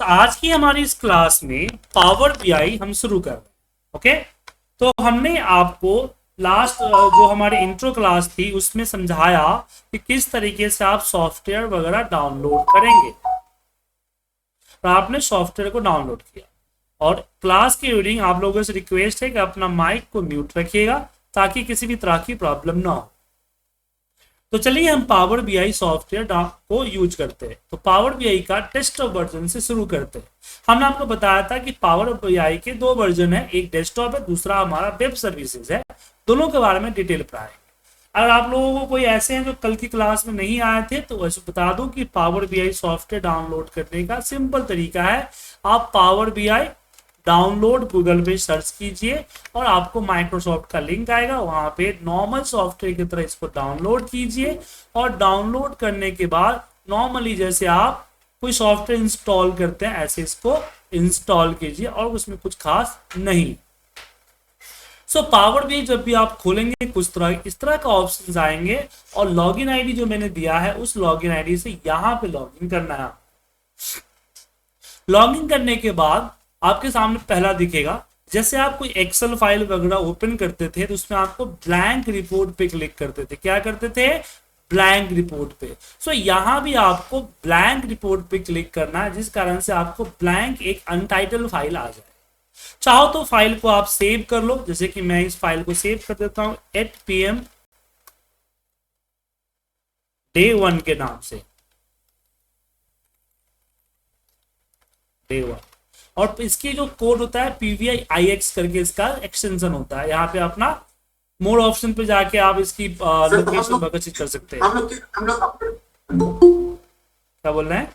आज की हमारी इस क्लास में पावर बीआई हम शुरू कर रहे हैं। ओके, तो हमने आपको लास्ट जो हमारी इंट्रो क्लास थी उसमें समझाया कि किस तरीके से आप सॉफ्टवेयर वगैरह डाउनलोड करेंगे। तो आपने सॉफ्टवेयर को डाउनलोड किया और क्लास की रीडिंग आप लोगों से रिक्वेस्ट है कि अपना माइक को म्यूट रखिएगा ताकि किसी भी तरह की प्रॉब्लम ना हो। तो चलिए हम पावर बीआई सॉफ्टवेयर को यूज करते हैं। तो पावर बीआई का डेस्कटॉप वर्जन से शुरू करते हैं। हमने आपको बताया था कि पावर बीआई के दो वर्जन है, एक डेस्कटॉप है, दूसरा हमारा वेब सर्विसेज है। दोनों के बारे में डिटेल पढ़ाएंगे। अगर आप लोगों को कोई ऐसे हैं जो कल की क्लास में नहीं आए थे तो वैसे बता दूं कि पावर बीआई सॉफ्टवेयर डाउनलोड करने का सिंपल तरीका है, आप पावर बीआई डाउनलोड गूगल पे सर्च कीजिए और आपको माइक्रोसॉफ्ट का लिंक आएगा, वहां पे नॉर्मल सॉफ्टवेयर की तरह इसको डाउनलोड कीजिए और डाउनलोड करने के बाद नॉर्मली जैसे आप कोई सॉफ्टवेयर इंस्टॉल करते हैं ऐसे इसको इंस्टॉल कीजिए और उसमें कुछ खास नहीं। सो पावर बीआई जब भी आप खोलेंगे कुछ तरह इस तरह का ऑप्शन आएंगे और लॉगिन आईडी जो मैंने दिया है उस लॉगिन आईडी से यहां पे लॉगिन करना है। लॉगिन करने के बाद आपके सामने पहला दिखेगा, जैसे आप कोई एक्सेल फाइल वगैरह ओपन करते थे तो उसमें आपको ब्लैंक रिपोर्ट पे क्लिक करते थे। क्या करते थे? ब्लैंक रिपोर्ट पे। सो यहां भी आपको ब्लैंक रिपोर्ट पे क्लिक करना है, जिस कारण से आपको ब्लैंक एक अनटाइटल फाइल आ जाए। चाहो तो फाइल को आप सेव कर लो, जैसे कि मैं इस फाइल को सेव कर देता हूं 8 PM Day 1 के नाम से, Day 1। और इसकी जो कोड होता है PVI-IX करके इसका एक्सटेंशन होता है। यहाँ पे अपना मोर ऑप्शन पे जाके आप इसकी लोकेशन वगैरह चेक कर सकते हैं। क्या बोल रहे हैं?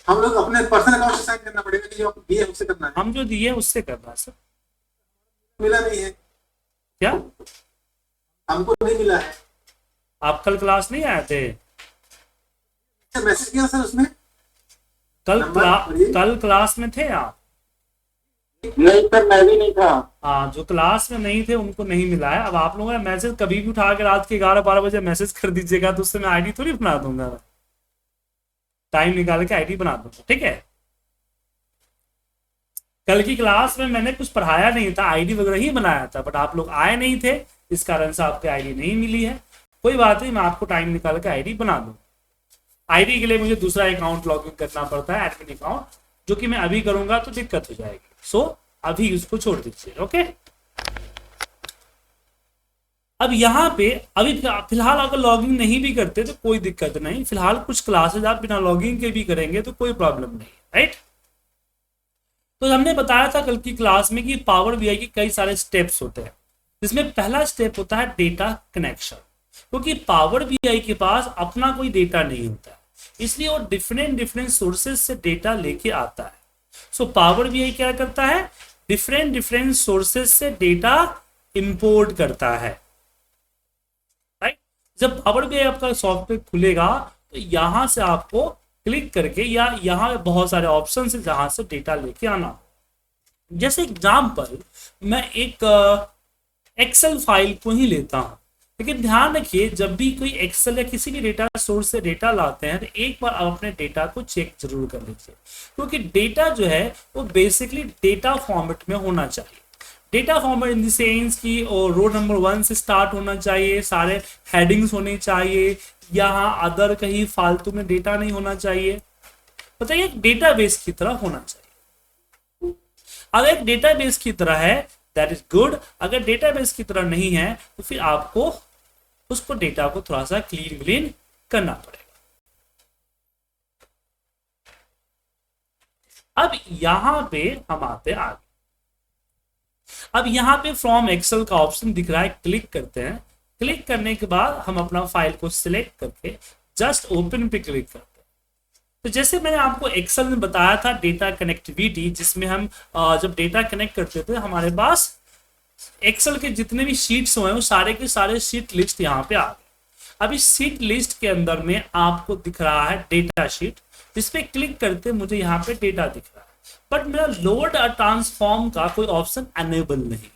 हम लोग अपने पर्सनल अकाउंट से साइन करना पड़ेगा कि जो दिए उससे करना है। हम जो दिए उससे करना है सर। मिला नहीं है क्या? हमको नहीं मिला है। आप कल क्लास नहीं आए थे? मैसेज किया सर उसने। कल क्लास में थे आप? नहीं सर, मैं भी नहीं था। हाँ, जो क्लास में नहीं थे उनको नहीं मिला है। अब आप लोगों ने मैसेज कभी भी उठा के रात के 11-12 बजे मैसेज कर दीजिएगा तो उससे मैं आईडी थोड़ी बना दूंगा, टाइम निकाल के आईडी बना दूंगा। ठीक है, कल की क्लास में मैंने कुछ पढ़ाया नहीं था, आईडी वगैरह ही बनाया था, बट आप लोग आए नहीं थे, इस कारण से आपको आईडी नहीं मिली है। कोई बात नहीं, मैं आपको टाइम निकाल के आईडी बना दूंगा। आईडी के लिए मुझे दूसरा अकाउंट लॉगिन करना पड़ता है, एडमिन अकाउंट, जो कि मैं अभी करूंगा तो दिक्कत हो जाएगी। सो अभी उसको छोड़ दीजिए। ओके, अब यहाँ पे अभी फिलहाल अगर लॉगिन नहीं भी करते तो कोई दिक्कत नहीं। फिलहाल कुछ क्लासेज आप बिना लॉगिन के भी करेंगे तो कोई प्रॉब्लम नहीं, राइट। तो हमने बताया था कल की क्लास में कि पावर बीआई के कई सारे स्टेप्स होते हैं, जिसमें पहला स्टेप होता है डेटा कनेक्शन। क्योंकि पावर बीआई के पास अपना कोई डेटा नहीं होता है, इसलिए वो डिफरेंट सोर्सेज से डेटा लेके आता है। सो पावर बीआई क्या करता है? डिफरेंट सोर्सेज से डेटा इंपोर्ट करता है, राइट। जब पावर बीआई आपका सॉफ्टवेयर खुलेगा तो यहां से आपको क्लिक करके या यहाँ बहुत सारे ऑप्शन है जहां से डेटा लेके आना। जैसे एग्जाम्पल मैं एक एक्सेल फाइल को ही लेता हूं, लेकिन ध्यान रखिए जब भी कोई एक्सेल या किसी भी डेटा सोर्स से डेटा लाते हैं तो एक बार आप अपने डेटा को चेक जरूर कर लीजिए, क्योंकि डेटा जो है वो बेसिकली डेटा फॉर्मेट में होना चाहिए। Data format in the sense कि रो नंबर 1 से स्टार्ट होना चाहिए, सारे हेडिंग्स होने चाहिए, यहाँ अदर कहीं फालतू में डेटा नहीं होना चाहिए। बताइए, एक डेटाबेस की तरह होना चाहिए। अगर एक डेटाबेस की तरह है दैट इज गुड, अगर डेटाबेस की तरह नहीं है तो फिर आपको उसको डेटा को थोड़ा सा क्लीन करना पड़ेगा। अब यहां पे हम आते आगे। अब यहाँ पे फ्रॉम एक्सेल का ऑप्शन दिख रहा है, क्लिक करते हैं। क्लिक करने के बाद हम अपना फाइल को सिलेक्ट करके जस्ट ओपन पे क्लिक करते हैं। तो जैसे मैंने आपको एक्सेल में बताया था डेटा कनेक्टिविटी, जिसमें हम जब डेटा कनेक्ट करते थे हमारे पास एक्सेल के जितने भी शीट्स हुए वो सारे के सारे शीट लिस्ट यहाँ पे आ गए। अब इस शीट लिस्ट के अंदर में आपको दिख रहा है डेटा शीट, जिसपे क्लिक करते मुझे यहाँ पे डेटा दिख रहा है, बट मेरा लोड ट्रांसफॉर्म का कोई ऑप्शन अनेबल नहीं।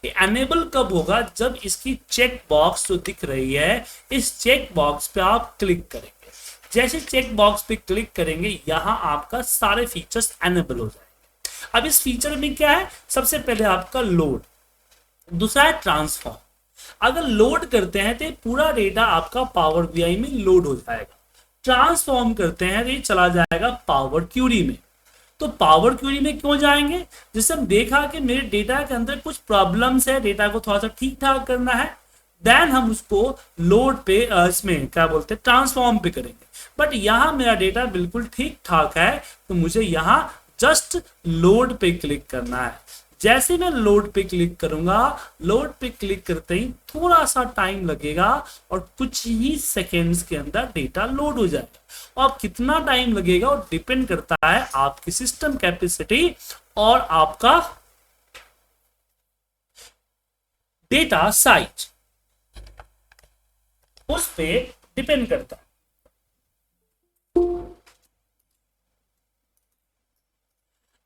ये अनेबल कब होगा? जब इसकी चेक बॉक्स जो दिख रही है इस चेक बॉक्स पे आप क्लिक करेंगे। जैसे चेक बॉक्स पे क्लिक करेंगे यहाँ आपका सारे फीचर्स एनेबल हो जाएंगे। अब इस फीचर में क्या है, सबसे पहले आपका लोड, दूसरा है ट्रांसफॉर्म। अगर लोड करते हैं तो पूरा डेटा आपका पावर बीआई में लोड हो जाएगा, ट्रांसफॉर्म करते हैं तो ये चला जाएगा पावर क्यूरी में। तो पावर क्यूरी में क्यों जाएंगे, जिससे हम देखा कि मेरे डेटा के अंदर कुछ प्रॉब्लम्स है, डेटा को थोड़ा सा ठीक ठाक करना है, देन हम उसको लोड पे इसमें क्या बोलते हैं ट्रांसफॉर्म पे करेंगे। बट यहाँ मेरा डेटा बिल्कुल ठीक ठाक है, तो मुझे यहाँ जस्ट लोड पे क्लिक करना है। जैसे मैं लोड पे क्लिक करूंगा, लोड पे क्लिक करते ही थोड़ा सा टाइम लगेगा और कुछ ही सेकेंड्स के अंदर डेटा लोड हो जाएगा। और कितना टाइम लगेगा वो डिपेंड करता है आपकी सिस्टम कैपेसिटी और आपका डेटा साइज, उस पे डिपेंड करता है।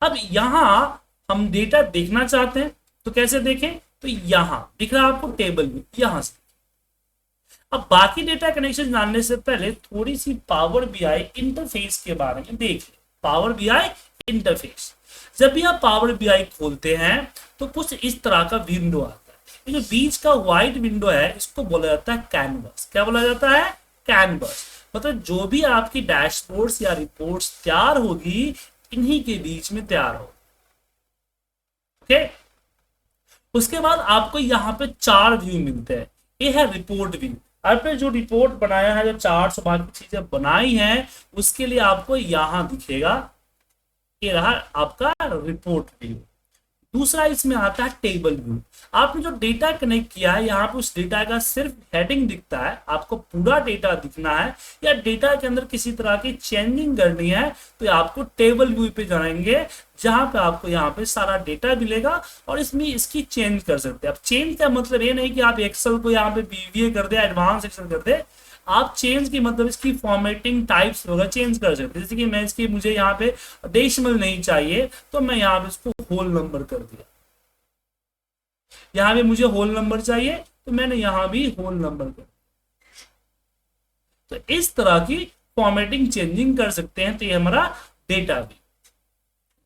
अब यहां हम डेटा देखना चाहते हैं तो कैसे देखें, तो यहां दिख रहा है आपको टेबल में, यहां से। अब बाकी डेटा कनेक्शन जानने से पहले थोड़ी सी पावर बीआई इंटरफेस के बारे में देख लें। पावर बीआई इंटरफेस, जब भी आप पावर बीआई खोलते हैं तो कुछ इस तरह का विंडो आता है। ये जो बीच का व्हाइट विंडो है इसको बोला जाता है कैनवस। क्या बोला जाता है, कैनवस। मतलब जो भी आपकी डैशबोर्ड्स या रिपोर्ट्स तैयार होगी इन्हीं के बीच में तैयार होगी। ओके, उसके बाद आपको यहाँ पे 4 व्यू मिलते हैं। ये है रिपोर्ट व्यू। आपने जो रिपोर्ट बनाया है, जो चार्ट्स बाकी चीजें बनाई हैं, उसके लिए आपको यहां दिखेगा, ये रहा आपका रिपोर्ट व्यू। दूसरा इसमें आता है टेबल व्यू। आपने जो डेटा कनेक्ट किया है यहाँ पे उस डेटा का सिर्फ हेडिंग दिखता है, आपको पूरा डेटा दिखना है या डेटा के अंदर किसी तरह की चेंजिंग करनी है तो आपको टेबल व्यू पे जाएंगे, जहां पे आपको यहाँ पे सारा डेटा मिलेगा और इसमें इसकी चेंज कर सकते हैं। अब चेंज का मतलब ये नहीं कि आप एक्सेल को यहाँ पे बीवीए कर दे, एडवांस एक्सेल कर दे। आप चेंज की मतलब इसकी फॉर्मेटिंग टाइप्स वगैरह चेंज कर सकते हैं। जैसे कि मैं इसकी मुझे यहाँ पे डेसिमल नहीं चाहिए तो मैं यहाँ पे इसको होल नंबर कर दिया। यहाँ पे मुझे होल नंबर चाहिए तो मैंने यहाँ भी होल नंबर कर दिया। तो इस तरह की फॉर्मेटिंग चेंजिंग कर सकते हैं। तो ये हमारा डेटा भी।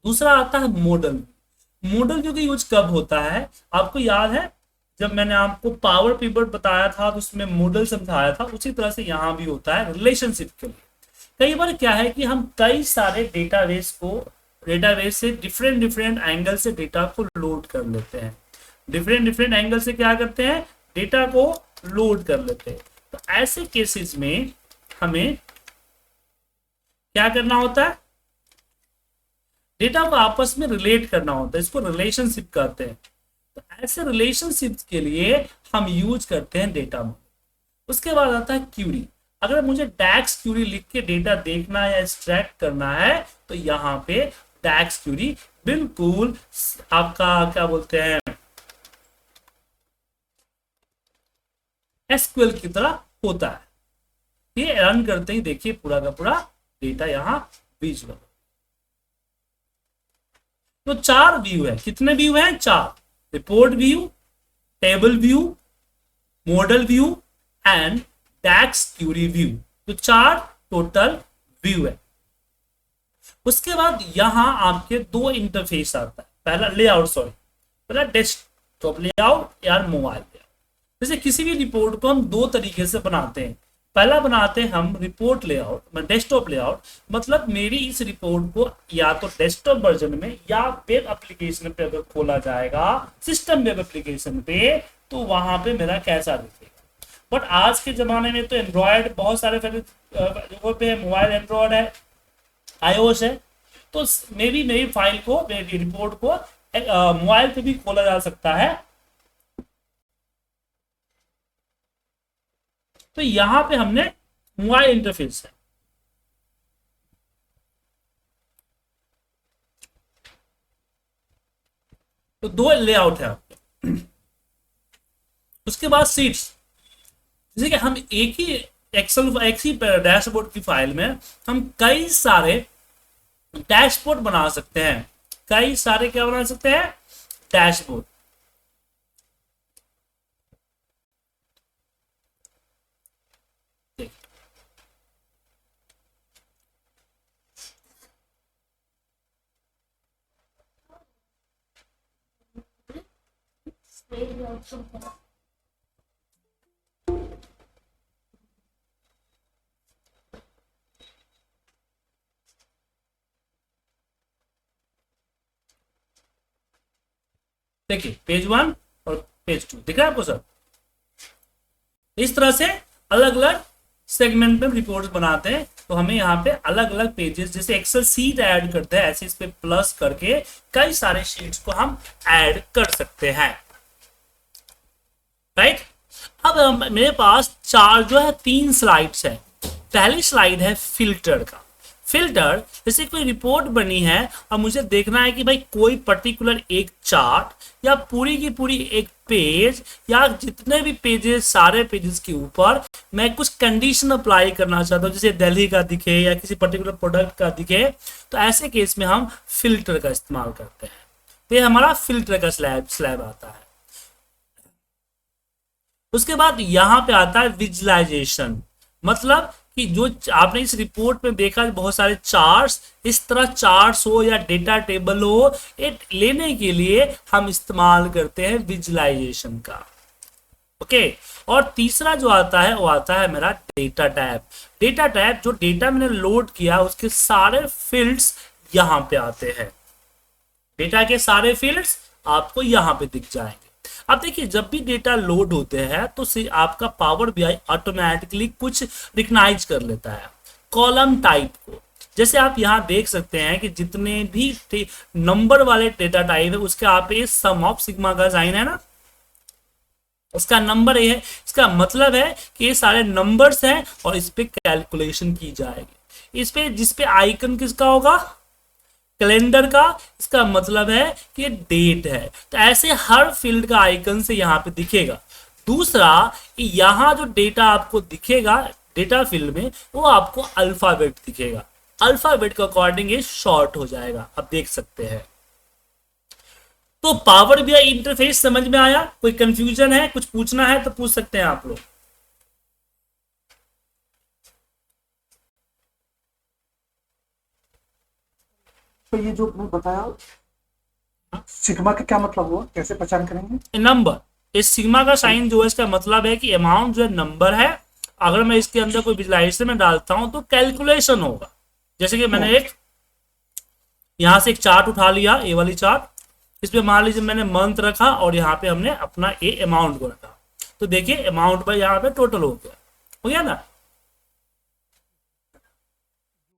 दूसरा आता है मॉडल। मॉडल व्यू का यूज कब होता है, आपको याद है जब मैंने आपको पावर पिवट बताया था तो उसमें मॉडल समझाया था, उसी तरह से यहां भी होता है रिलेशनशिप के लिए। कई बार क्या है कि हम कई सारे डेटाबेस से डिफरेंट एंगल से डेटा को लोड कर लेते हैं। डिफरेंट एंगल से क्या करते हैं, डेटा को लोड कर लेते हैं। तो ऐसे केसेस में हमें क्या करना होता है, डेटा को आपस में रिलेट करना होता है, इसको रिलेशनशिप कहते हैं। तो ऐसे रिलेशनशिप के लिए हम यूज करते हैं डेटा मॉडल। उसके बाद आता है क्यूरी। अगर मुझे डैक्स क्यूरी लिख के डेटा देखना है या एक्सट्रैक्ट करना है तो यहाँ पे डैक्स क्यूरी बिल्कुल आपका क्या बोलते हैं एसक्यूएल की तरह होता है। ये रन करते ही देखिए पूरा का पूरा डेटा यहाँ विजुअल। तो 4 व्यू है। कितने व्यू हैं, 4। Report view, table view, model view and DAX query view. तो 4 टोटल व्यू है। उसके बाद यहां आपके 2 इंटरफेस आता है। पहला लेआउट, पहला डेस्कटॉप लेआउट या मोबाइल लेआउट। जैसे किसी भी रिपोर्ट को हम 2 तरीके से बनाते हैं। पहला बनाते हैं हम रिपोर्ट लेआउट, डेस्कटॉप लेआउट। मतलब मेरी इस रिपोर्ट को या तो डेस्कटॉप वर्जन में या वेब एप्लीकेशन पे अगर खोला जाएगा, सिस्टम वेब एप्लीकेशन पे, तो वहां पे मेरा कैसा दिखेगा। बट आज के जमाने में तो एंड्रॉयड बहुत सारे जगहों पे है, मोबाइल एंड्रॉयड है, iOS है, तो मेरी फाइल को, मेरी रिपोर्ट को मोबाइल पे भी खोला जा सकता है। तो यहां पे हमने मोबाइल इंटरफेस है। तो 2 लेआउट है आपके। उसके बाद सीट्स, जैसे कि हम एक ही डैशबोर्ड की फाइल में हम कई सारे डैशबोर्ड बना सकते हैं। कई सारे क्या बना सकते हैं, डैशबोर्ड। देखिए पेज 1 और पेज 2 दिख रहा है आपको सर। इस तरह से अलग अलग सेगमेंट में रिपोर्ट्स बनाते हैं। तो हमें यहाँ पे अलग अलग पेजेस, जैसे एक्सेल सीट ऐड करते हैं ऐसे इस पे प्लस करके कई सारे शीट्स को हम ऐड कर सकते हैं, राइट। अब मेरे पास चार जो है 3 स्लाइड्स है। पहली स्लाइड है फिल्टर का। फिल्टर जैसे कोई रिपोर्ट बनी है और मुझे देखना है कि भाई कोई पर्टिकुलर एक चार्ट या पूरी की पूरी एक पेज या जितने भी पेजेस, सारे पेजेस के ऊपर मैं कुछ कंडीशन अप्लाई करना चाहता हूँ, जैसे दिल्ली का दिखे या किसी पर्टिकुलर प्रोडक्ट का दिखे, तो ऐसे केस में हम फिल्टर का इस्तेमाल करते हैं। तो ये हमारा फिल्टर का स्लैब आता है। उसके बाद यहाँ पे आता है विजुअलाइजेशन, मतलब कि जो आपने इस रिपोर्ट में देखा बहुत सारे चार्ट्स, इस तरह चार्ट्स हो या डेटा टेबल हो, ये लेने के लिए हम इस्तेमाल करते हैं विजुअलाइजेशन का। ओके। और तीसरा जो आता है वो आता है मेरा डेटा टैब। डेटा टैब जो डेटा मैंने लोड किया उसके सारे फील्ड्स यहाँ पे आते हैं। डेटा के सारे फील्ड्स आपको यहाँ पे दिख जाएंगे। अब देखिए जब भी डेटा लोड होते हैं तो आपका पावर बीआई ऑटोमेटिकली कुछ रिकग्नाइज कर लेता है कॉलम टाइप को। जैसे आप यहाँ देख सकते हैं कि जितने भी नंबर वाले डेटा टाइप है उसके आप पे सम ऑफ सिग्मा का साइन है ना, उसका नंबर ये है। इसका मतलब है कि ये सारे नंबर्स हैं और इस पे कैलकुलेशन की जाएगी। इस पे जिस पे आइकन किसका होगा, कैलेंडर का, इसका मतलब है कि डेट है। तो ऐसे हर फील्ड का आइकन से यहाँ पे दिखेगा। दूसरा यहाँ जो डेटा आपको दिखेगा डेटा फील्ड में वो आपको अल्फाबेट दिखेगा। अल्फाबेट के अकॉर्डिंग ये शॉर्ट हो जाएगा, आप देख सकते हैं। तो पावर बीआई इंटरफेस समझ में आया? कोई कंफ्यूजन है, कुछ पूछना है तो पूछ सकते हैं आप लोग। तो ये जो आपने बताया सिग्मा का क्या मतलब हुआ, कैसे पहचान करेंगे? नंबर, इस सिग्मा का साइन जो है इसका मतलब है कि अमाउंट जो है नंबर है। अगर मैं इसके अंदर कोई विजुअलाइजेशन में डालता हूं तो कैलकुलेशन होगा। जैसे कि मैंने एक यहां से एक चार्ट उठा लिया, ए वाली चार्ट, इसमें मान लीजिए मैंने मंथ रखा और यहाँ पे हमने अपना ए अमाउंट को रखा, तो देखिए अमाउंट पर यहाँ पे टोटल हो गया ना।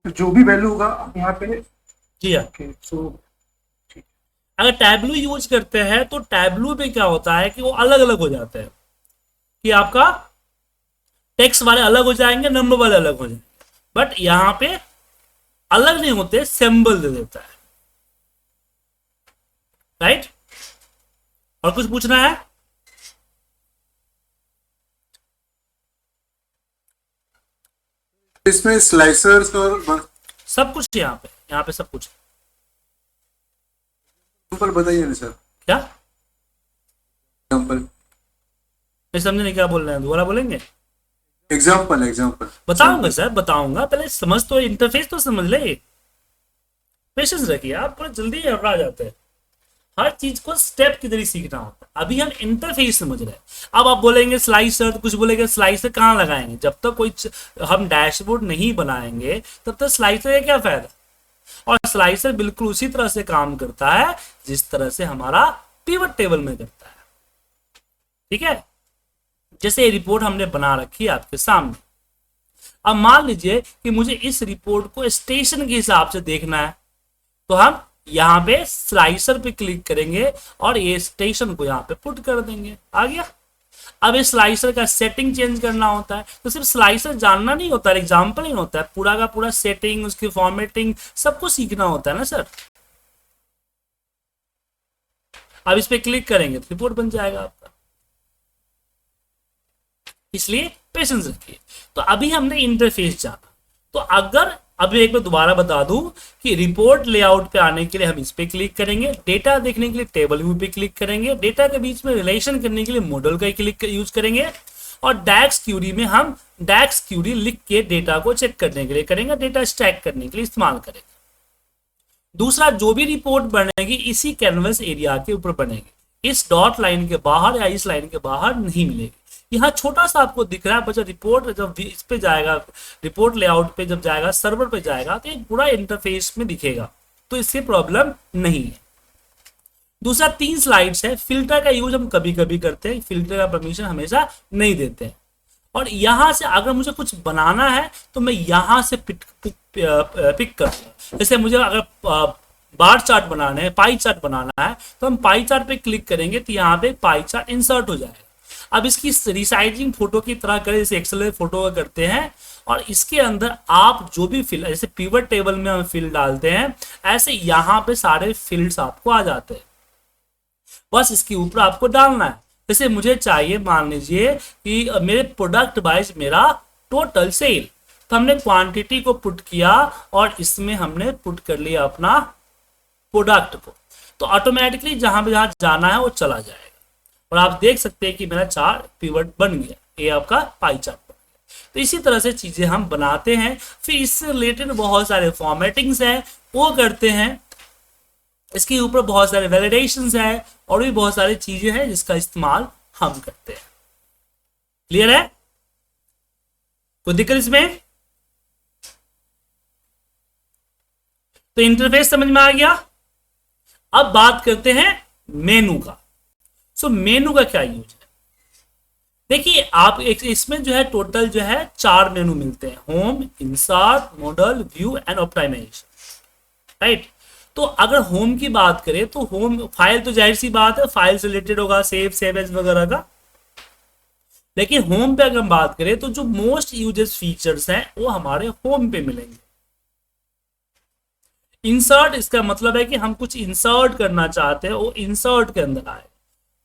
जो भी वैल्यू होगा यहाँ पे जी हाँ। तो अगर टैबलू यूज करते हैं तो टैबलू पे क्या होता है कि वो अलग अलग हो जाते हैं, कि आपका टेक्स्ट वाले अलग हो जाएंगे, नंबर वाले अलग हो जाएंगे, बट यहां पे अलग नहीं होते, सिंबल दे देता है, राइट। और कुछ पूछना है? इसमें स्लाइसर्स और सब कुछ यहाँ पे सब कुछ। एग्जांपल बताइए ना सर। क्या एग्जांपल? नहीं समझे नहीं, क्या बोल रहे हैं, दोबारा बोलेंगे? एग्जांपल बताऊंगा सर, बताऊंगा, पहले समझ तो इंटरफेस तो समझ ले। पेशेंस रखिए, आप थोड़ा जल्दी घबरा जाते हैं। हर चीज को स्टेप की तरह सीखना होता है। अभी हम इंटरफेस समझ रहे हैं। अब आप बोलेंगे स्लाइसर, तो कुछ बोलेंगे स्लाइसर कहाँ लगाएंगे? जब तक कोई हम डैशबोर्ड नहीं बनाएंगे तब तक स्लाइसर का क्या फायदा। और स्लाइसर बिल्कुल उसी तरह से काम करता है जिस तरह से हमारा पिवट टेबल में करता है, ठीक है। जैसे ये रिपोर्ट हमने बना रखी है आपके सामने। अब मान लीजिए कि मुझे इस रिपोर्ट को स्टेशन के हिसाब से देखना है, तो हम यहाँ पे स्लाइसर पे क्लिक करेंगे और ये स्टेशन को यहाँ पे पुट कर देंगे, आ गया। अब इस स्लाइसर का सेटिंग चेंज करना होता है, तो सिर्फ स्लाइसर जानना नहीं होता है, एग्जाम्पल नहीं होता है, पूरा का पूरा सेटिंग, उसकी फॉर्मेटिंग सब कुछ सीखना होता है ना सर। अब इस पे क्लिक करेंगे तो रिपोर्ट बन जाएगा आपका, इसलिए पेशेंस रखिए। तो अभी हमने इंटरफेस जाना, तो अगर अभी एक बार दोबारा बता दूं कि रिपोर्ट लेआउट पे आने के लिए हम इस पे क्लिक करेंगे, डेटा देखने के लिए टेबल व्यू पे क्लिक करेंगे, डेटा के बीच में रिलेशन करने के लिए मॉडल का क्लिक यूज करेंगे, और डैक्स क्यूरी में हम डैक्स क्यूरी लिख के डेटा को चेक करने के लिए करेंगे, डेटा स्टैक करने के लिए इस्तेमाल करेंगे। दूसरा, जो भी रिपोर्ट बनेगी इसी कैनवस एरिया के ऊपर बनेगी। इस डॉट लाइन के बाहर या इस लाइन के बाहर नहीं मिलेगी। यहाँ छोटा सा आपको दिख रहा है, बच्चा रिपोर्ट जब इस पे जाएगा, रिपोर्ट लेआउट पे जब जाएगा, सर्वर पे जाएगा, तो एक पूरा इंटरफेस में दिखेगा, तो इससे प्रॉब्लम नहीं है। दूसरा 3 स्लाइड्स है। फिल्टर का यूज हम कभी कभी करते हैं, फिल्टर का परमिशन हमेशा नहीं देते हैं। और यहां से अगर मुझे कुछ बनाना है तो मैं यहां से पिक कर, जैसे मुझे अगर बार चार्ट बनाना है, पाई चार्ट बनाना है, तो हम पाई चार्ट पे क्लिक करेंगे तो यहाँ पे पाई चार्ट इंसर्ट हो जाएगा। अब इसकी रिसाइजिंग फोटो की तरह करें, जैसे एक्सेल में फोटो का करते हैं, और इसके अंदर आप जो भी फिल, जैसे पिवट टेबल में हम फिल डालते हैं, ऐसे यहाँ पे सारे फील्ड्स आपको आ जाते हैं, बस इसके ऊपर आपको डालना है। जैसे मुझे चाहिए, मान लीजिए कि मेरे प्रोडक्ट वाइज मेरा टोटल सेल, तो हमने क्वांटिटी को पुट किया और इसमें हमने पुट कर लिया अपना प्रोडक्ट को, तो ऑटोमेटिकली जहां पे जहां जाना है वो चला जाएगा। और आप देख सकते हैं कि मेरा चार्ट पिवट बन गया, ये आपका पाई चार्ट बन गया। तो इसी तरह से चीजें हम बनाते हैं। फिर इससे रिलेटेड बहुत सारे फॉर्मेटिंग्स हैं, वो करते हैं। इसके ऊपर बहुत सारे वैलिडेशंस है और भी बहुत सारी चीजें हैं जिसका इस्तेमाल हम करते हैं। क्लियर है? कोई दिक्कत इसमें? तो इंटरफेस समझ में आ गया। अब बात करते हैं मेनू का। सो मेनू का क्या यूज है? देखिए, आप इसमें जो है टोटल जो है 4 मेनू मिलते हैं, home, insert, model, view and optimization, right. तो अगर होम की बात करें तो होम फाइल तो जाहिर सी बात है, फाइल से रिलेटेड होगा, सेव एज वगैरह का। लेकिन होम पे अगर हम बात करें तो जो मोस्ट यूजेस फीचर्स हैं वो हमारे होम पे मिलेंगे। इंसर्ट, इसका मतलब है कि हम कुछ इंसर्ट करना चाहते हैं, वो इंसर्ट के अंदर आए।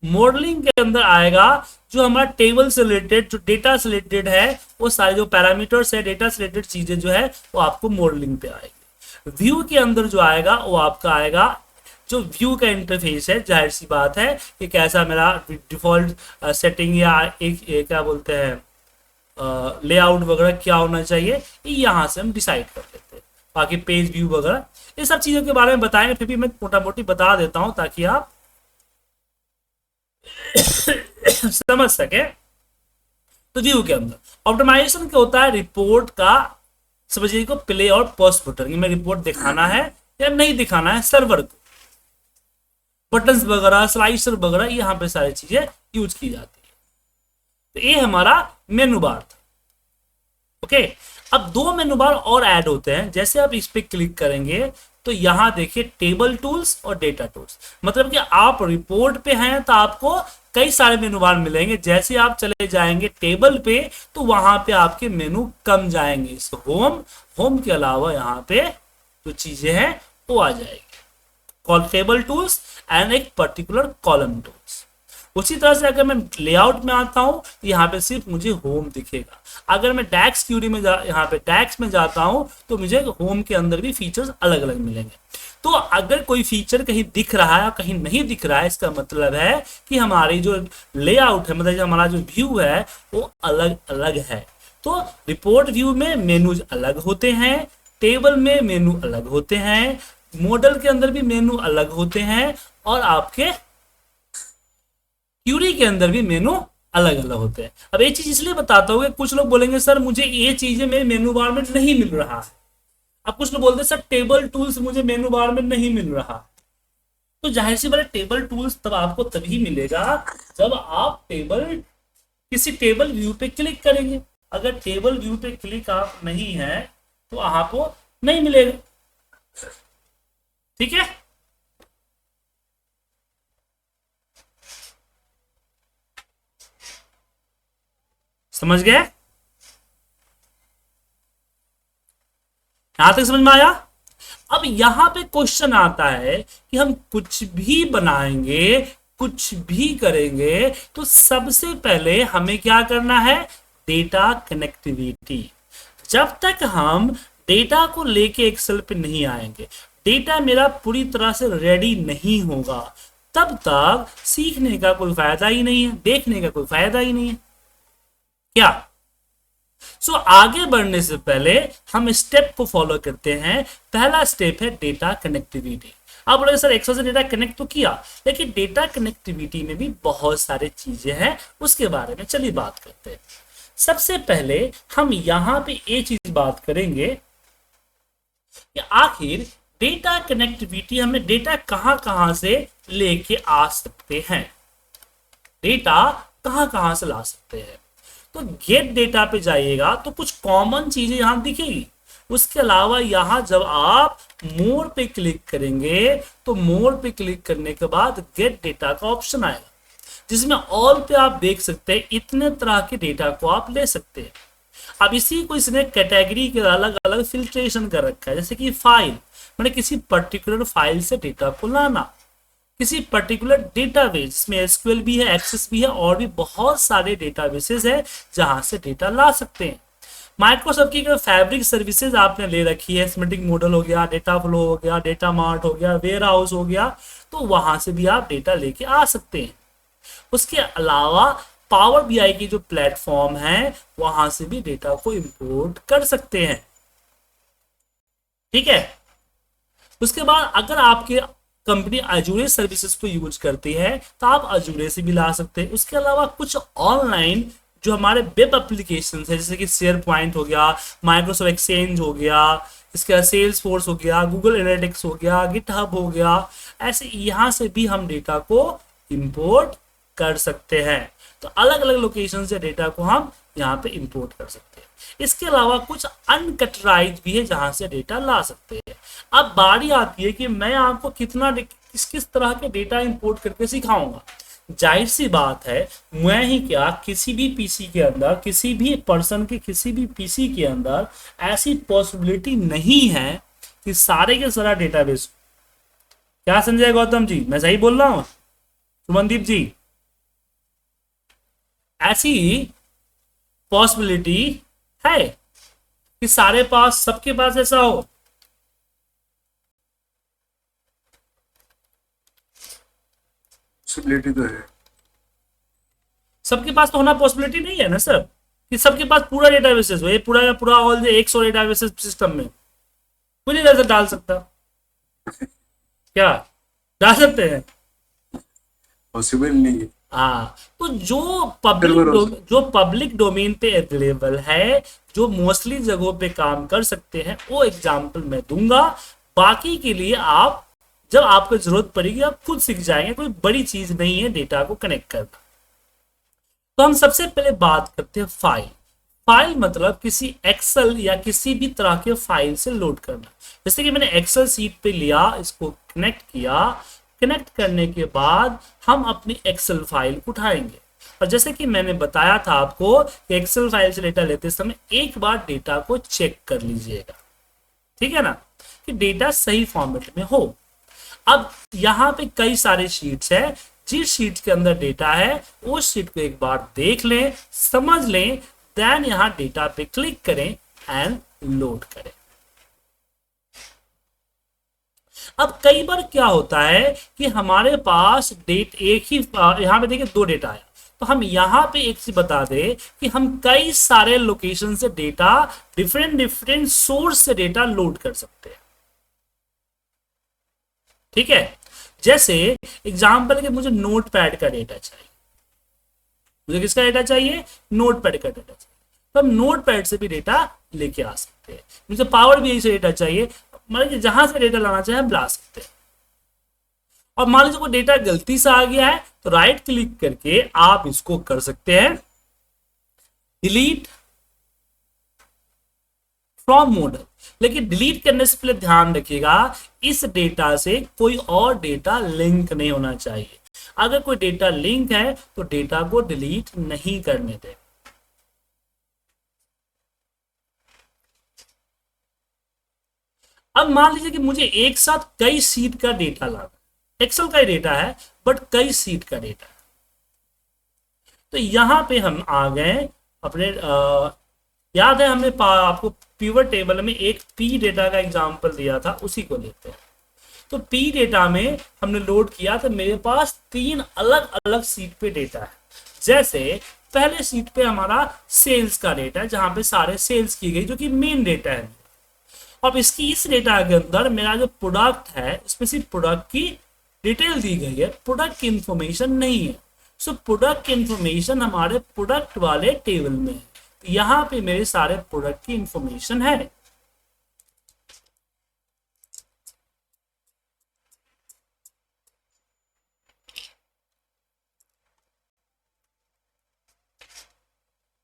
मॉडलिंग के अंदर आएगा जो हमारा टेबल से रिलेटेड, जो डेटा से रिलेटेड है, वो सारे जो पैरामीटर्स है, डेटा से रिलेटेड चीजें जो है वो आपको मॉडलिंग पे आएगी। व्यू के अंदर जो आएगा वो आपका आएगा जो व्यू का इंटरफेस है, जाहिर सी बात है कि कैसा मेरा डिफॉल्ट सेटिंग या एक क्या बोलते हैं लेआउट वगैरह क्या होना चाहिए, यहाँ से हम डिसाइड कर लेते हैं। बाकी पेज व्यू वगैरह ये सब चीजों के बारे में बताएंगे, फिर भी मैं मोटा मोटी बता देता हूं ताकि आप समझ सके। तो व्यू के अंदर ऑप्टिमाइजेशन क्या होता है? रिपोर्ट का समझिए को प्ले और पॉज बटन में रिपोर्ट दिखाना है या नहीं दिखाना है सर्वर को, बटन्स वगैरह, स्लाइसर वगैरह, यहाँ पे सारी चीजें यूज की जाती है। तो ये हमारा मेनू बार था। ओके, अब 2 मेनू बार और ऐड होते हैं। जैसे आप इस पे क्लिक करेंगे तो यहाँ देखिए टेबल टूल्स और डेटा टूल्स, मतलब कि आप रिपोर्ट पे हैं तो आपको कई सारे मेनू बार मिलेंगे। जैसे आप चले जाएंगे टेबल पे तो वहां पे आपके मेनू कम जाएंगे। होम के अलावा यहाँ पे जो चीजें हैं वो आ जाएगी, कॉल टेबल टूल्स एंड एक पर्टिकुलर कॉलम टूल्स। उसी तरह से अगर मैं लेआउट में आता हूं तो यहाँ पे सिर्फ मुझे होम दिखेगा। अगर मैं डैक्स क्यूरी में यहाँ पे डैक्स में जाता हूं तो मुझे होम के अंदर भी फीचर्स अलग अलग मिलेंगे। तो अगर कोई फीचर कहीं दिख रहा है कहीं नहीं दिख रहा है, इसका मतलब है कि हमारी जो लेआउट है, मतलब हमारा जो व्यू है वो अलग अलग है। तो रिपोर्ट व्यू में मेनूज अलग होते हैं, टेबल में मेनू अलग होते हैं, मॉडल के अंदर भी मेनू अलग होते हैं, और आपके क्यूरी के अंदर भी मेनू अलग अलग होते हैं। अब ये चीज इसलिए बताता हूँ कि कुछ लोग बोलेंगे सर मुझे ये चीजें मेरे मेनू बार में नहीं मिल रहा है। अब कुछ लोग बोलते हैं सर टेबल टूल्स मुझे मेनू बार में नहीं मिल रहा। तो जाहिर सी बात है टेबल टूल्स तब आपको तभी मिलेगा जब आप किसी टेबल व्यू पे क्लिक करेंगे। अगर टेबल व्यू पे क्लिक आप नहीं है तो आपको नहीं मिलेगा। ठीक है, समझ गए? यहां तक समझ में आया? अब यहां पे क्वेश्चन आता है कि हम कुछ भी बनाएंगे, कुछ भी करेंगे तो सबसे पहले हमें क्या करना है? Data connectivity. जब तक हम डेटा को लेके एक्सेल पे नहीं आएंगे, डेटा मेरा पूरी तरह से रेडी नहीं होगा, तब तक सीखने का कोई फायदा ही नहीं है, देखने का कोई फायदा ही नहीं है। क्या? सो आगे बढ़ने से पहले हम स्टेप को फॉलो करते हैं। पहला स्टेप है डेटा कनेक्टिविटी। आप बोलोगे सर एक्सेल से डेटा कनेक्ट तो किया, लेकिन डेटा कनेक्टिविटी में भी बहुत सारे चीजें हैं, उसके बारे में चलिए बात करते हैं। सबसे पहले हम यहां पे ये चीज बात करेंगे कि आखिर डेटा कनेक्टिविटी हमें डेटा कहां कहां से लेके आ सकते हैं, डेटा कहां कहां से ला सकते हैं। तो गेट डेटा पे जाइएगा तो कुछ कॉमन चीजें यहां दिखेगी। उसके अलावा यहां जब आप मोर पे क्लिक करेंगे तो मोर पे क्लिक करने के बाद गेट डेटा का ऑप्शन आएगा, जिसमें ऑल पे आप देख सकते हैं इतने तरह के डेटा को आप ले सकते हैं। अब इसी को इसने कैटेगरी के अलग अलग फिल्ट्रेशन कर रखा है, जैसे कि फाइल मैंने किसी पर्टिकुलर फाइल से डेटा को लाना, किसी पर्टिकुलर डेटाबेस जिसमें एसक्यूएल भी है, एक्सेस भी है, और भी बहुत सारे डेटाबेसेस है जहां से डेटा ला सकते हैं। माइक्रोसॉफ्ट की फैब्रिक सर्विसेज आपने ले रखी है, सिमेटिक मॉडल हो गया, डेटा फ्लो हो गया, डेटा मार्ट हो गया, वेयर हाउस हो गया, तो वहां से भी आप डेटा लेके आ सकते हैं। उसके अलावा पावर बीआई की जो प्लेटफॉर्म है वहां से भी डेटा को इंपोर्ट कर सकते हैं, ठीक है। उसके बाद अगर आपके कंपनी अजूरे सर्विसेज को यूज करती है तो आप अजूरे से भी ला सकते हैं। उसके अलावा कुछ ऑनलाइन जो हमारे वेब एप्लीकेशन है, जैसे कि शेयर पॉइंट हो गया, माइक्रोसॉफ्ट एक्सचेंज हो गया, इसके बाद सेल्स फोर्स हो गया, गूगल एनालिटिक्स हो गया, गिटहब हो गया, ऐसे यहां से भी हम डेटा को इंपोर्ट कर सकते हैं। तो अलग अलग लोकेशन से डेटा को हम यहाँ पे इंपोर्ट कर सकते हैं। इसके अलावा कुछ अनकटराइज भी है जहां से डेटा ला सकते हैं। अब बारी आती है कि मैं आपको किस तरह के डेटा इंपोर्ट करके सिखाऊंगा। जाहिर सी बात है, मैं ही क्या, किसी भी पीसी के अंदर, किसी भी पर्सन के किसी भी पीसी के अंदर ऐसी पॉसिबिलिटी नहीं है कि सारे के सारा डेटाबेस। क्या संजय गौतम जी, मैं सही बोल रहा हूं? सुमनदीप जी, ऐसी पॉसिबिलिटी है कि सारे पास, सबके पास ऐसा हो? पॉसिबिलिटी तो है, सबके पास तो होना पॉसिबिलिटी नहीं है ना सर, कि सबके पास पूरा डेटाबेसेस हो, ये पूरा का पूरा ऑल 100 डेटाबेसेस सिस्टम में कोई नहीं डाल सकता। क्या डाल सकते हैं? पॉसिबल नहीं है। हाँ, तो जो पब्लिक डोमेन पे अवेलेबल है, जो मोस्टली जगहों पे काम कर सकते हैं, वो एग्जाम्पल मैं दूंगा। बाकी के लिए आप जब आपको जरूरत पड़ेगी आप खुद सीख जाएंगे, कोई बड़ी चीज नहीं है डेटा को कनेक्ट करना। तो हम सबसे पहले बात करते हैं फाइल। फाइल मतलब किसी एक्सेल या किसी भी तरह के फाइल से लोड करना। जैसे कि मैंने एक्सेल सीट पे लिया, इसको कनेक्ट किया, कनेक्ट करने के बाद हम अपनी एक्सेल फाइल उठाएंगे। और जैसे कि मैंने बताया था आपको कि एक्सेल फाइल से डेटा लेते समय एक बार डेटा को चेक कर लीजिएगा, ठीक है ना, कि डेटा सही फॉर्मेट में हो। अब यहाँ पे कई सारे शीट्स है, जिस शीट के अंदर डेटा है उस शीट को एक बार देख लें, समझ लें, देन यहाँ डेटा पे क्लिक करें एंड लोड करें। अब कई बार क्या होता है कि हमारे पास डेट एक ही, यहाँ पे देखिए 2 डेटा है, तो हम यहाँ पे एक चीज बता दें कि हम कई सारे लोकेशन से डेटा, डिफरेंट सोर्स से डेटा लोड कर सकते हैं, ठीक है। जैसे एग्जाम्पल के मुझे नोटपैड का डेटा चाहिए, मुझे किसका डेटा चाहिए? नोटपैड का डेटा चाहिए, तो हम नोटपैड से भी डेटा लेके आ सकते हैं। मुझे पावर बीआई से डेटा चाहिए, मतलब जहां से डेटा लाना चाहे हम ला सकते हैं। और मान लीजिए कोई डेटा गलती से आ गया है तो राइट क्लिक करके आप इसको कर सकते हैं डिलीट फ्रॉम मॉडल। लेकिन डिलीट करने से पहले ध्यान रखिएगा, इस डेटा से कोई और डेटा लिंक नहीं होना चाहिए। अगर कोई डेटा लिंक है तो डेटा को डिलीट नहीं करने दें। अब मान लीजिए कि मुझे एक साथ कई सीट का डेटा लाना, एक्सेल का ही डेटा है बट कई सीट का डेटा है, तो यहां पे हम आ गए अपने याद है हमने आपको पिवट टेबल में एक पी डेटा का एग्जांपल दिया था, उसी को लेते हैं। तो पी डेटा में हमने लोड किया तो मेरे पास 3 अलग अलग सीट पे डेटा है। जैसे पहले सीट पे हमारा सेल्स का डेटा है, जहां पे सारे सेल्स की गई, जो कि मेन डेटा है। और इसकी इस डेटा के अंदर मेरा जो प्रोडक्ट है उसमें सिर्फ प्रोडक्ट की डिटेल दी गई है, प्रोडक्ट की इंफॉर्मेशन नहीं है। सो प्रोडक्ट की इंफॉर्मेशन हमारे प्रोडक्ट वाले टेबल में है, तो यहाँ पे मेरे सारे प्रोडक्ट की इंफॉर्मेशन है।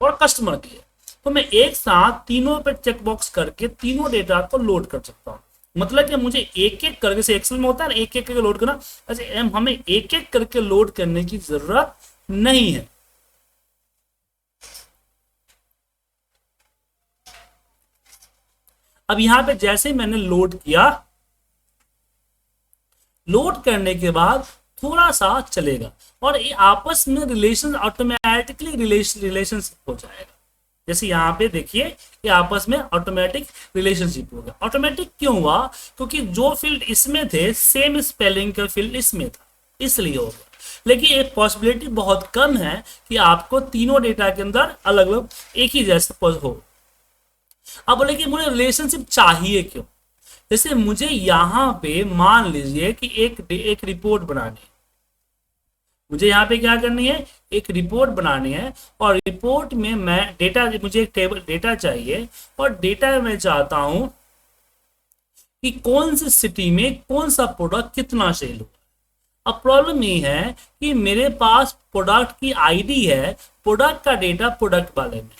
और कस्टमर की है, तो मैं एक साथ तीनों पे चेक बॉक्स करके तीनों डेटा को लोड कर सकता हूँ। मतलब कि मुझे एक एक करके, से एक्सेल में होता है ना एक एक करके लोड करना, ऐसे हमें एक एक करके लोड करने की जरूरत नहीं है। अब यहां पे जैसे मैंने लोड किया, लोड करने के बाद थोड़ा सा चलेगा और ये आपस में रिलेशन ऑटोमेटिकली रिलेशनशिप हो जाएगा। जैसे यहाँ पे देखिए ये आपस में ऑटोमेटिक रिलेशनशिप हो गया। ऑटोमेटिक क्यों हुआ? क्योंकि जो फील्ड इसमें थे सेम स्पेलिंग का फील्ड इसमें था, इसलिए हो गया। लेकिन एक पॉसिबिलिटी बहुत कम है कि आपको तीनों डेटा के अंदर अलग अलग एक ही जैसा हो। अब बोले कि मुझे रिलेशनशिप चाहिए क्यों? जैसे मुझे यहाँ पे मान लीजिए कि एक रिपोर्ट बनानी है, मुझे यहाँ पे क्या करनी है, एक रिपोर्ट बनानी है और रिपोर्ट में मैं डेटा, मुझे एक टेबल डेटा चाहिए और डेटा मैं चाहता हूं कि कौन सी सिटी में कौन सा प्रोडक्ट कितना सेल हो। अब प्रॉब्लम ये है कि मेरे पास प्रोडक्ट की आईडी है, प्रोडक्ट का डेटा प्रोडक्ट वाले में,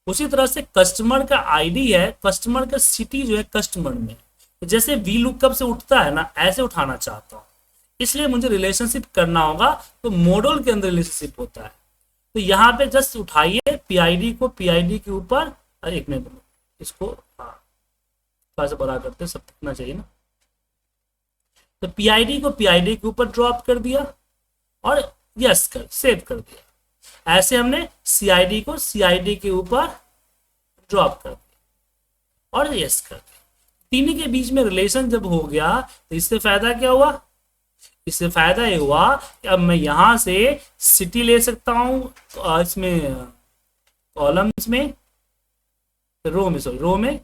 उसी तरह से कस्टमर का आईडी है, कस्टमर का सिटी जो है कस्टमर में। जैसे वी लुकअप से उठता है ना, ऐसे उठाना चाहता हूं, इसलिए मुझे रिलेशनशिप करना होगा। तो मॉडल के अंदर रिलेशनशिप होता है, तो यहाँ पे जस्ट उठाइए पीआईडी को, पीआईडी के ऊपर, एक मिनट इसको थोड़ा सा बड़ा करते, सब कितना चाहिए ना, तो पीआईडी को पीआईडी के ऊपर ड्रॉप कर दिया और यस कर सेव कर दिया। ऐसे हमने सीआईडी को सीआईडी के ऊपर ड्रॉप कर दिया और यस कर दिया। तीनों के बीच में रिलेशन जब हो गया तो इससे फायदा क्या हुआ? इससे फायदा ये हुआ कि अब मैं यहां से सिटी ले सकता हूं, इसमें कॉलम्स में, रो में, सॉरी रो में,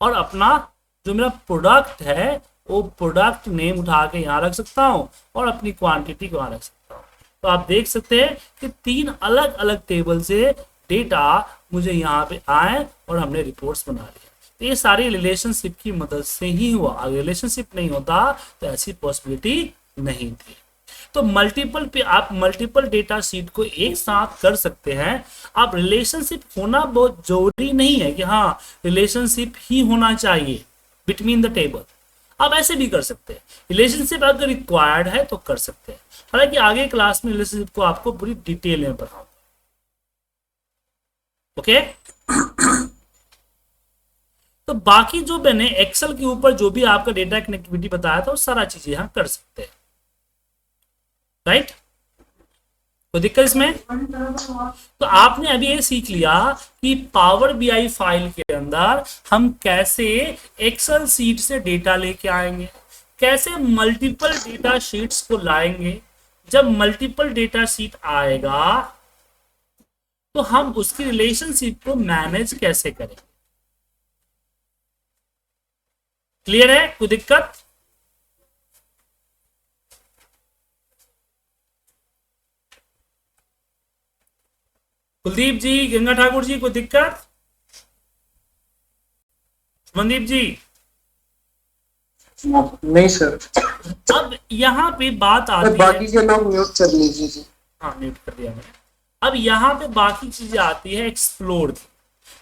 और अपना जो मेरा प्रोडक्ट है वो प्रोडक्ट नेम उठा के यहाँ रख सकता हूँ और अपनी क्वांटिटी को यहाँ रख सकता हूँ। तो आप देख सकते हैं कि तीन अलग अलग टेबल से डेटा मुझे यहाँ पे आए और हमने रिपोर्ट्स बना लिया। तो ये सारी रिलेशनशिप की मदद से ही हुआ, अगर रिलेशनशिप नहीं होता तो ऐसी पॉसिबिलिटी नहीं थी। तो मल्टीपल पे आप मल्टीपल डेटा शीट को एक साथ कर सकते हैं। आप रिलेशनशिप होना बहुत जरूरी नहीं है कि हाँ रिलेशनशिप ही होना चाहिए बिटवीन द टेबल, आप ऐसे भी कर सकते हैं। रिलेशनशिप अगर रिक्वायर्ड है तो कर सकते हैं, हालांकि आगे क्लास में रिलेशनशिप को आपको पूरी डिटेल में बताऊंगा। ओके, तो बाकी जो मैंने एक्सेल के ऊपर जो भी आपका डेटा कनेक्टिविटी बताया था वो सारा चीजें यहां कर सकते हैं, राइट? कोई दिक्कत इसमें? तो आपने अभी ये सीख लिया कि पावर बीआई फाइल के अंदर हम कैसे एक्सेल सीट से डेटा लेके आएंगे, कैसे मल्टीपल डेटा शीट्स को लाएंगे। जब मल्टीपल डेटा शीट आएगा तो हम उसकी रिलेशनशिप को मैनेज कैसे करेंगे। क्लियर है? कोई दिक्कत? कुलदीप जी, गंगा ठाकुर जी, कोई दिक्कत? मनदीप जी? नहीं सर। अब यहाँ पे बात आती है, बाकी के लोग म्यूट कर लीजिए जी। हाँ म्यूट कर दिया मैंने। अब यहाँ पे बाकी चीजें आती है एक्सप्लोर की,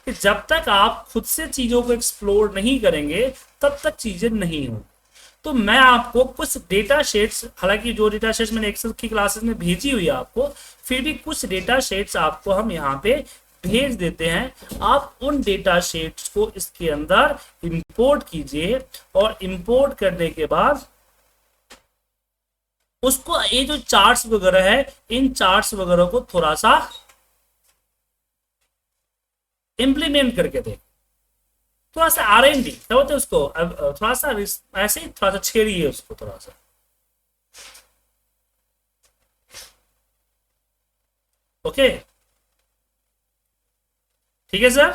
कि जब तक आप खुद से चीजों को एक्सप्लोर नहीं करेंगे तब तक चीजें नहीं होंगी। तो मैं आपको कुछ डेटा शेट्स, हालांकि जो डेटा शेट्स मैंने एक्सेल की क्लासेस में भेजी हुई है आपको, फिर भी कुछ डेटा शेट्स आपको हम यहाँ पे भेज देते हैं। आप उन डेटा शेट्स को इसके अंदर इंपोर्ट कीजिए और इंपोर्ट करने के बाद उसको, ये जो चार्ट्स वगैरह है, इन चार्ट्स वगैरह को थोड़ा सा इंप्लीमेंट करके दें, थोड़ा सा R&D क्या बोलते हैं उसको, थोड़ा सा ऐसे ही थोड़ा सा छेड़िए उसको थोड़ा सा। ओके, ठीक है सर?